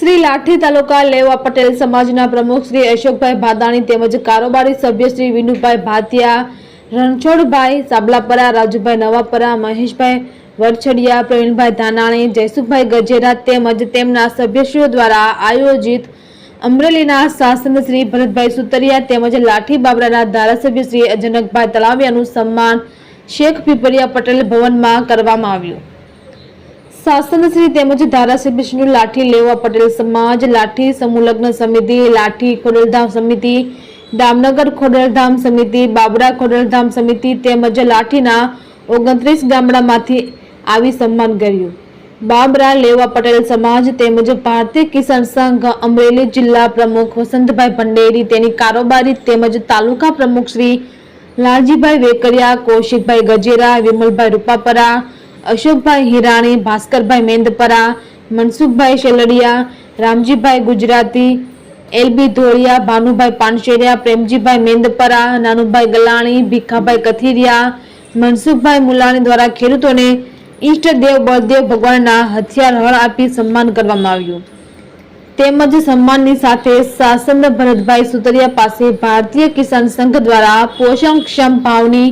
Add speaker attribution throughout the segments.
Speaker 1: શ્રી લાઠી તાલુકા લેવા પટેલ સમાજના પ્રમુખ શ્રી અશોકભાઈ ભાદાણી તેમજ કારોબારી સભ્ય શ્રી વિનુભાઈ ભાતિયા, રણછોડભાઈ સાબલાપરા, રાજુભાઈ નવાપરા, મહેશભાઈ વરછડિયા, પ્રવીણભાઈ ધાનાણી, જયસુખભાઈ ગજેરા તેમજ તેમના સભ્યશ્રીઓ દ્વારા આયોજિત અમરેલીના શાસન શ્રી ભરતભાઈ સુતરિયા તેમજ લાઠી બાબરાના ધારાસભ્ય શ્રી અજનકભાઈ તલાવિયાનું સન્માન શેખ પીપરિયા પટેલ ભવનમાં કરવામાં આવ્યું। શાસન શ્રી તેમજ ધારાસભ્ય શ્રી લાઠી લેવા પટેલ સમાજ, લાઠી સમૂહ લગ્ન સમિતિ, લાઠી ખોડલધામ સમિતિ, દામનગર ખોડલધામ સમિતિ, બાબરા ખોડલધામ સમિતિ તેમજ લાઠીના 29 ગામડામાંથી આવી સન્માન કર્યું। બાબરા લેવા પટેલ સમાજ તેમજ ભારતીય કિસાન સંઘ અમરેલી જિલ્લા પ્રમુખ વસંતભાઈ ભંડેરી, તેની કારોબારી તેમજ તાલુકા પ્રમુખ શ્રી લાલજીભાઈ વેકરિયા, કૌશિકભાઈ ગજેરા, વિમલભાઈ રૂપાપરા, અશોકભાઈ હિરાણી, ભાસ્કરભાઈ મેંદપરા, મનસુખભાઈ શેલડિયા, રામજીભાઈ ગુજરાતી, એલબી ધોળિયા, ભાનુભાઈ પાનશેરિયા, પ્રેમજીભાઈ મેંદપરા, નાનુભાઈ ગલાણી, ભીખાભાઈ કથિરિયા, મનસુખભાઈ મુલાણી દ્વારા ખેડૂતોને ઈષ્ટદેવ બળદેવ ભગવાનના હથિયાર હળ આપી સન્માન કરવામાં આવ્યું। તેમજ સન્માનની સાથે શાસન ભરતભાઈ સુતરિયા પાસે ભારતીય કિસાન સંઘ દ્વારા પોષણક્ષમ ભાવની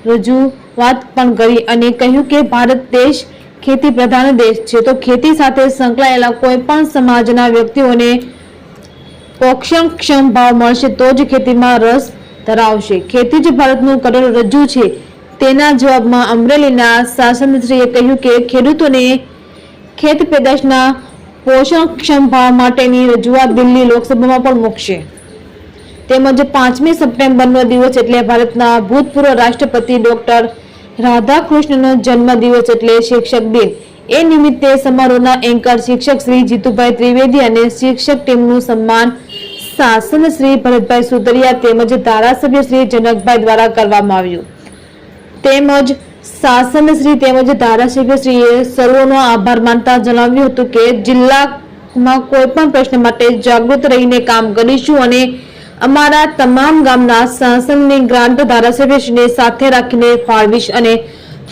Speaker 1: રજૂઆત પણ કરી અને કહ્યું કે ભારત દેશ ખેતી પ્રધાન દેશ છે, તો ખેતી સાથે સંકળાયેલા કોઈ પણ સમાજના વ્યક્તિઓને પોષણક્ષમ ભાવ મળશે તો જ ખેતીમાં રસ ધરાવશે। ખેતી જ ભારતનું કરોડરજ્જુ છે। તેના જવાબમાં અમરેલીના શાસનશ્રીએ કહ્યું કે ખેડૂતોને ખેત પેદાશના પોષણક્ષમ ભાવ માટેની રજૂઆત દિલ્હી લોકસભામાં પણ મૂકશે। તેમજ 5મી સપ્ટેમ્બરનો દિવસ એટલે ભારતના ભૂતપૂર્વ રાષ્ટ્રપતિ ડોક્ટર રાધાકૃષ્ણનો જન્મદિવસ એટલે શિક્ષક દિન। એ નિમિત્તે સમારોહના એન્કર શિક્ષક શ્રી જીતુભાઈ ત્રિવેદી અને શિક્ષક ટીમનું સન્માન શાસન શ્રી ભરતભાઈ સુતરિયા તેમજ ધારાસભ્ય શ્રી જનકભાઈ દ્વારા કરવામાં આવ્યું। તેમજ શાસન શ્રી તેમજ ધારાસભ્ય શ્રીએ સર્વોનો આભાર માનતા જણાવ્યું હતું કે જિલ્લામાં કોઈ પણ પ્રશ્ન માટે જાગૃત રહીને કામ કરીશું અને અમારા તમામ ગામના શાસનની ગ્રાન્ટ ધારાસભ્યશ્રીને સાથે રાખીને ફાળવીશ અને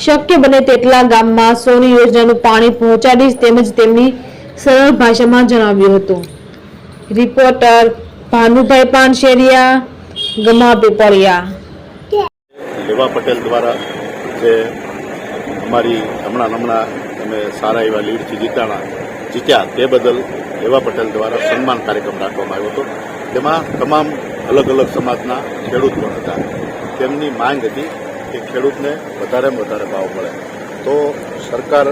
Speaker 1: શક્ય બને તેટલા ગામમાં સોની યોજનાનું પાણી પહોંચાડીશ તેમજ તેમની સરળ ભાષામાં જણાવ્યું હતું। રિપોર્ટર ભાનુભાઈ પાનશેરિયા, ગમા પીપળિયા।
Speaker 2: લેવા પટેલ દ્વારા જે અમારી હમણાં અમે સારા એવા લીડથી જીત્યા તે બદલ લેવા પટેલ દ્વારા સન્માન કાર્યક્રમ રાખવામાં આવ્યો હતો। તેમાં તમામ અલગ અલગ સમાજના ખેડૂત પણ હતા। તેમની માંગ હતી કે ખેડૂતને વધારેમાં વધારે ભાવ મળે, તો સરકાર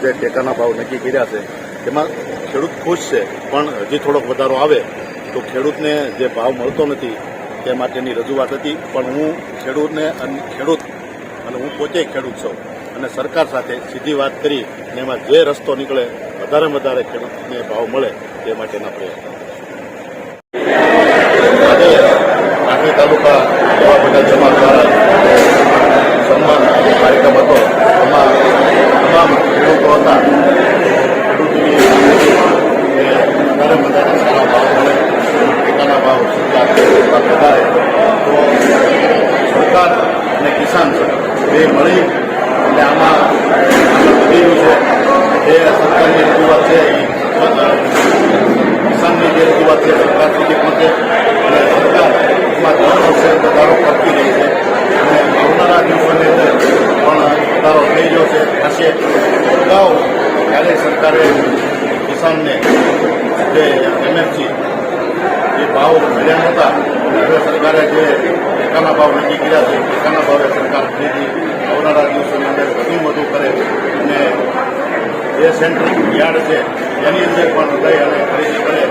Speaker 2: જે ટેકાના ભાવ નક્કી કર્યા છે તેમાં ખેડૂત ખુશ છે, પણ હજી થોડોક વધારો આવે તો ખેડૂતને જે ભાવ મળતો નથી તે માટેની રજૂઆત હતી। પણ હું ખેડૂતને અને હું પોતે ખેડૂત છું અને સરકાર સાથે સીધી વાત કરી અને એમાં જે રસ્તો નીકળે વધારેમાં વધારે ખેડૂતને ભાવ મળે તે માટેના પ્રયત્નો। આજે લાઠી તાલુકા લેવા પટેલ સમાજ દ્વારા સન્માન કાર્યક્રમ હતો, એમાં તમામ ખેડૂતો હતા। ખેડૂતોની વધારે વધારે સારા ભાવ મળે, ટેકાના ભાવ વધારે તો સરકાર અને કિસાન બે મળી અને આમાં વધ્યું છે। જે સરકારની રજૂઆત છે કિસાનની જે રજૂઆત છે સરકાર સુધી પહોંચે અને સરકાર એમાં દર વર્ષે વધારો કરતી રહી છે અને આવનારા દિવસોની અંદર પણ વધારો થઈ ગયો છે થશે। અગાઉ ત્યારે સરકારે કિસાનને જે એમએફસી જે ભાવ મળ્યા નહોતા, હવે સરકારે જે ટેકાના ભાવ નક્કી કર્યા છે ટેકાના ભાવે સરકાર ખરીદી આવનારા દિવસોની અંદર વધુ કરે અને જે સેન્ટ્રલ યાર્ડ છે એની અંદર પણ લઈ અને ખરીદી કરે